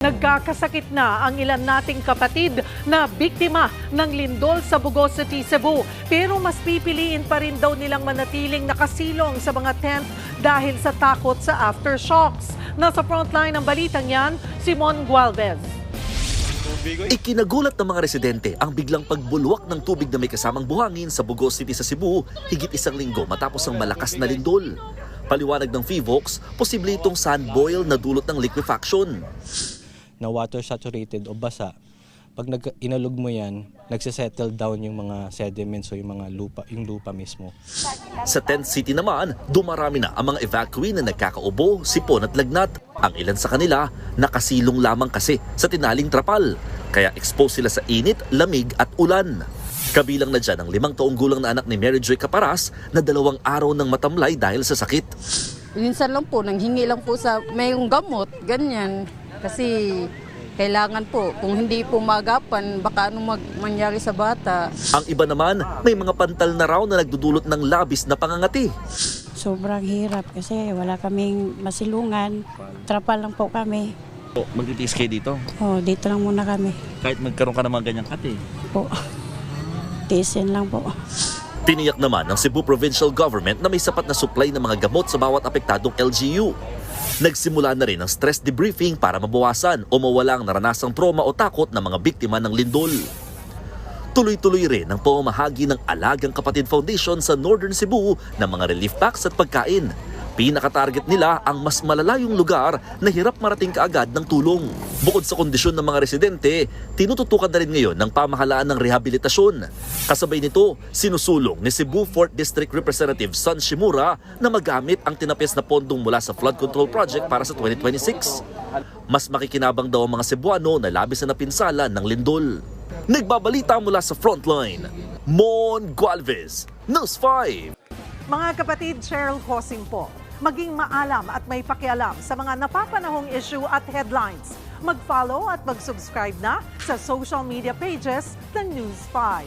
Nagkakasakit na ang ilan nating kapatid na biktima ng lindol sa Bugos City, Cebu. Pero mas pipiliin pa rin daw nilang manatiling nakasilong sa mga tent dahil sa takot sa aftershocks. Nasa frontline ng balitang yan, Simon Gualvez. Ikinagulat ng mga residente ang biglang pagbulwak ng tubig na may kasamang buhangin sa Bugos City sa Cebu higit isang linggo matapos ang malakas na lindol. Paliwanag ng PHIVOLCS, posible itong sand boil na dulot ng liquefaction. Na water saturated o basa, pag inalog mo yan, nagsisettle down yung mga sediments o yung lupa mismo. Sa tent city naman, dumarami na ang mga evacuee na nagkakaubo, sipon at lagnat. Ang ilan sa kanila, nakasilong lamang kasi sa tinaling trapal. Kaya exposed sila sa init, lamig at ulan. Kabilang na dyan ang 5 taong gulang na anak ni Mary Joy Caparas na 2 araw nang matamlay dahil sa sakit. Minsan lang po, nanghingi lang po sa mayong gamot, ganyan. Kasi kailangan po, kung hindi po magapan, baka anong mangyari sa bata. Ang iba naman, may mga pantal na raw na nagdudulot ng labis na pangangati. Sobrang hirap kasi wala kaming masilungan. Trapal lang po kami. Magtitiis kayo dito? Dito lang muna kami. Kahit magkaroon ka ng mga ganyang kati? Po. Tiisin lang po. Tiniyak naman ng Cebu Provincial Government na may sapat na supply ng mga gamot sa bawat apektadong LGU. Nagsimula na rin ang stress debriefing para mabawasan o mawala ang naranasang trauma o takot ng mga biktima ng lindol. Tuloy-tuloy rin ang pamamahagi ng Alagang Kapatid Foundation sa Northern Cebu ng mga relief packs at pagkain. Pinaka-target nila ang mas malalayong lugar na hirap marating kaagad ng tulong. Bukod sa kondisyon ng mga residente, tinututukan na rin ngayon ng pamahalaan ng rehabilitasyon. Kasabay nito, sinusulong ni Cebu 4th District Representative Son Shimura na magamit ang tinapis na pondong mula sa Flood Control Project para sa 2026. Mas makikinabang daw ang mga Cebuano na labis na napinsala ng lindol. Nagbabalita mula sa Frontline, Mon Gualvez, News 5. Mga kapatid, Cheryl Hosing po. Maging maalam at may pakialam sa mga napapanahong issue at headlines. Mag-follow at mag-subscribe na sa social media pages ng News 5.